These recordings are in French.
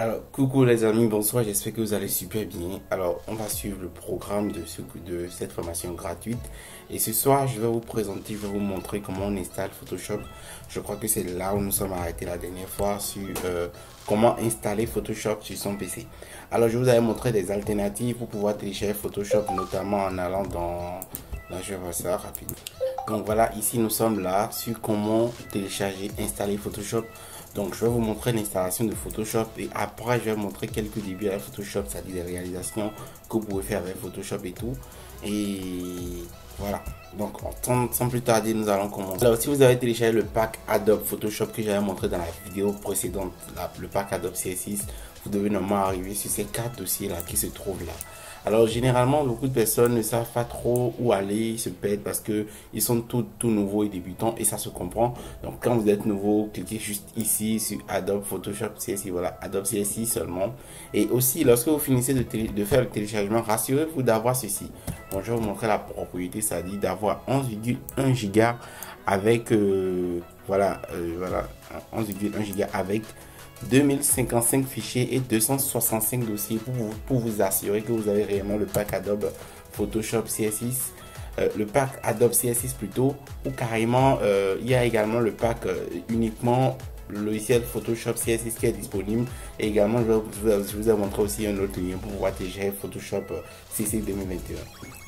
Alors, coucou les amis, bonsoir, j'espère que vous allez super bien. Alors, on va suivre le programme de cette formation gratuite. Et ce soir, je vais vous présenter, je vais vous montrer comment on installe Photoshop. Je crois que c'est là où nous sommes arrêtés la dernière fois sur comment installer Photoshop sur son PC. Alors, je vous avais montré des alternatives pour pouvoir télécharger Photoshop, notamment en allant dans... Là, je vais voir ça rapidement. Donc voilà, ici nous sommes là sur comment télécharger, installer Photoshop. Donc je vais vous montrer l'installation de Photoshop et après je vais vous montrer quelques débuts avec Photoshop, c'est-à-dire des réalisations que vous pouvez faire avec Photoshop et tout. Et voilà, donc sans plus tarder, nous allons commencer. Alors si vous avez téléchargé le pack Adobe Photoshop que j'avais montré dans la vidéo précédente, le pack Adobe CS6, vous devez normalement arriver sur ces 4 dossiers là qui se trouvent là. Alors généralement beaucoup de personnes ne savent pas trop où aller, ils se perdent parce que ils sont tout nouveaux et débutants et ça se comprend. Donc quand vous êtes nouveau, cliquez juste ici sur Adobe Photoshop CSI, voilà, Adobe CSI seulement. Et aussi lorsque vous finissez de faire le téléchargement, rassurez-vous d'avoir ceci. Bon, je vais vous montrer la propriété, ça dit d'avoir 11,1 giga avec voilà 11,1 giga avec 2055 fichiers et 265 dossiers pour vous assurer que vous avez réellement le pack Adobe Photoshop CS6, le pack Adobe CS6 plutôt, ou carrément il y a également le pack uniquement le logiciel Photoshop CS6 qui est disponible. Et également je vous ai montré aussi un autre lien pour pouvoir télécharger Photoshop CC 2021.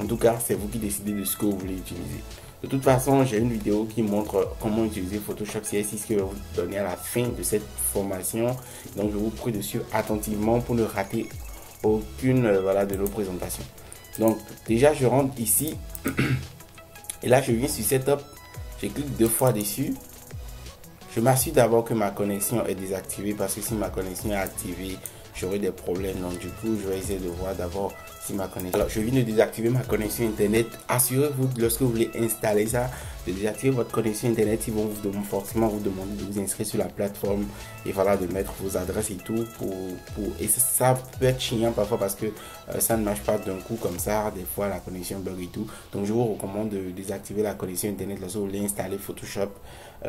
En tout cas, c'est vous qui décidez de ce que vous voulez utiliser. De toute façon, j'ai une vidéo qui montre comment utiliser Photoshop CS6 que je vais vous donner à la fin de cette formation. Donc, je vous prie de suivre attentivement pour ne rater aucune voilà, de nos présentations. Donc, déjà, je rentre ici. Et là, je viens sur Setup. Je clique 2 fois dessus. Je m'assure d'abord que ma connexion est désactivée parce que si ma connexion est activée, j'aurai des problèmes. Donc du coup, je vais essayer de voir d'abord si ma connexion... Alors, je viens de désactiver ma connexion Internet. Assurez-vous, lorsque vous voulez installer ça, de désactiver votre connexion Internet. Ils vont forcément vous demander de vous inscrire sur la plateforme et voilà, de mettre vos adresses et tout. Et ça peut être chiant parfois parce que ça ne marche pas d'un coup comme ça. Des fois, la connexion bug et tout. Donc, je vous recommande de désactiver la connexion Internet lorsque vous voulez installer Photoshop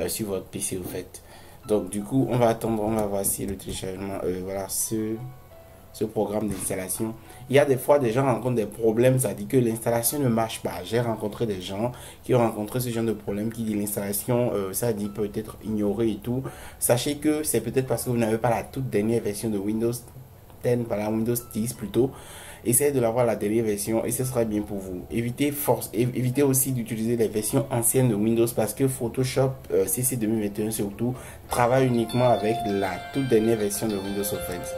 sur votre PC au fait. Donc du coup on va attendre, on va voir si le téléchargement voilà ce programme d'installation. Il y a des fois des gens rencontrent des problèmes, ça dit que l'installation ne marche pas. J'ai rencontré des gens qui ont rencontré ce genre de problème qui dit l'installation ça dit peut être ignoré et tout. Sachez que c'est peut-être parce que vous n'avez pas la toute dernière version de Windows 10, par la Windows 10 plutôt. Essayez de l'avoir la dernière version et ce sera bien pour vous. Évitez aussi d'utiliser les versions anciennes de Windows parce que Photoshop CC 2021 surtout travaille uniquement avec la toute dernière version de Windows Offense.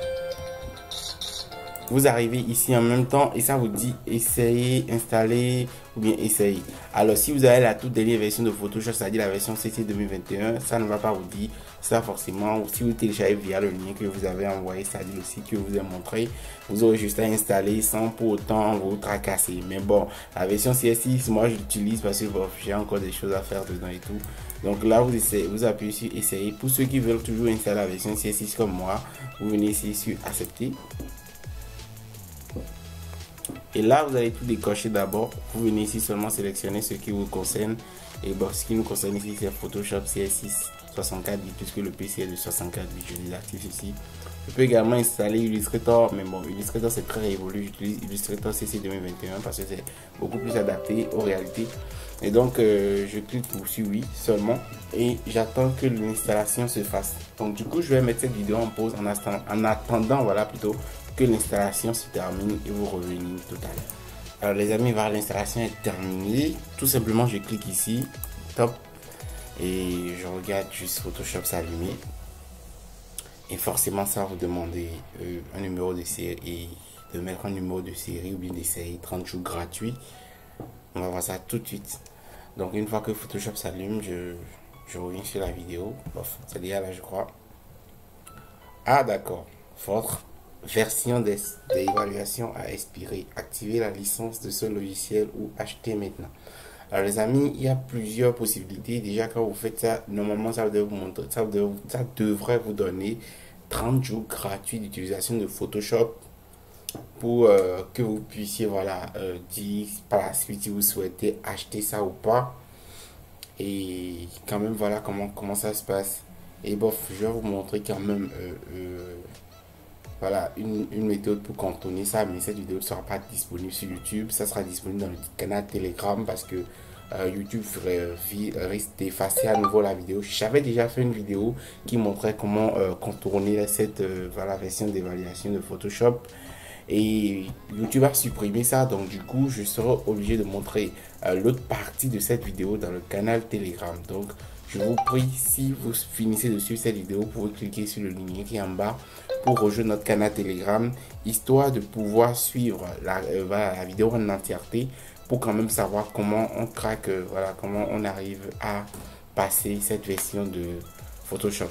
Vous arrivez ici en même temps et ça vous dit essayer, installer ou bien essayer. Alors si vous avez la toute dernière version de Photoshop, c'est-à-dire la version CC 2021, ça ne va pas vous dire ça forcément. Si vous téléchargez via le lien que vous avez envoyé, c'est-à-dire le site que je vous ai montré, vous aurez juste à installer sans pour autant vous tracasser. Mais bon, la version CS6, moi je l'utilise parce que bon, j'ai encore des choses à faire dedans et tout. Donc là, vous appuyez sur essayer. Pour ceux qui veulent toujours installer la version CS6 comme moi, vous venez ici sur accepter. Et là, vous allez tout décocher d'abord. Vous venez ici seulement sélectionner ce qui vous concerne. Et bon, ce qui nous concerne ici, c'est Photoshop CS6 64 bits, puisque le PC est de 64 bits. Je désactive ici. Je peux également installer Illustrator, mais bon, Illustrator c'est très révolu. J'utilise Illustrator CC 2021 parce que c'est beaucoup plus adapté aux réalités. Et donc, je clique sur oui seulement et j'attends que l'installation se fasse. Donc, du coup, je vais mettre cette vidéo en pause en attendant, voilà, plutôt que l'installation se termine et vous revenez tout à l'heure. Alors les amis, voilà, l'installation est terminée. Tout simplement, je clique ici, top, et je regarde juste Photoshop s'allumer. Et forcément, ça va vous demander un numéro de série et de mettre un numéro de série ou bien des séries 30 jours gratuits. On va voir ça tout de suite. Donc une fois que Photoshop s'allume, je reviens sur la vidéo. C'est déjà là, je crois. Ah d'accord, votre version d'évaluation a expiré. Activez la licence de ce logiciel ou achetez maintenant. Alors les amis, il y a plusieurs possibilités. Déjà quand vous faites ça, normalement ça devrait vous montrer, ça devrait vous donner 30 jours gratuits d'utilisation de Photoshop pour que vous puissiez voilà dire par la suite si vous souhaitez acheter ça ou pas. Et quand même voilà comment ça se passe. Et bof, je vais vous montrer quand même voilà, une méthode pour contourner ça, mais cette vidéo ne sera pas disponible sur YouTube. Ça sera disponible dans le canal Telegram parce que YouTube risque d'effacer à nouveau la vidéo. J'avais déjà fait une vidéo qui montrait comment contourner cette voilà, version d'évaluation de Photoshop. Et YouTube a supprimé ça, donc du coup je serai obligé de montrer l'autre partie de cette vidéo dans le canal Telegram. Donc je vous prie, si vous finissez de suivre cette vidéo, vous pouvez cliquer sur le lien qui est en bas pour rejoindre notre canal Telegram, histoire de pouvoir suivre la vidéo en entièreté, pour quand même savoir comment on craque, voilà, comment on arrive à passer cette version de Photoshop.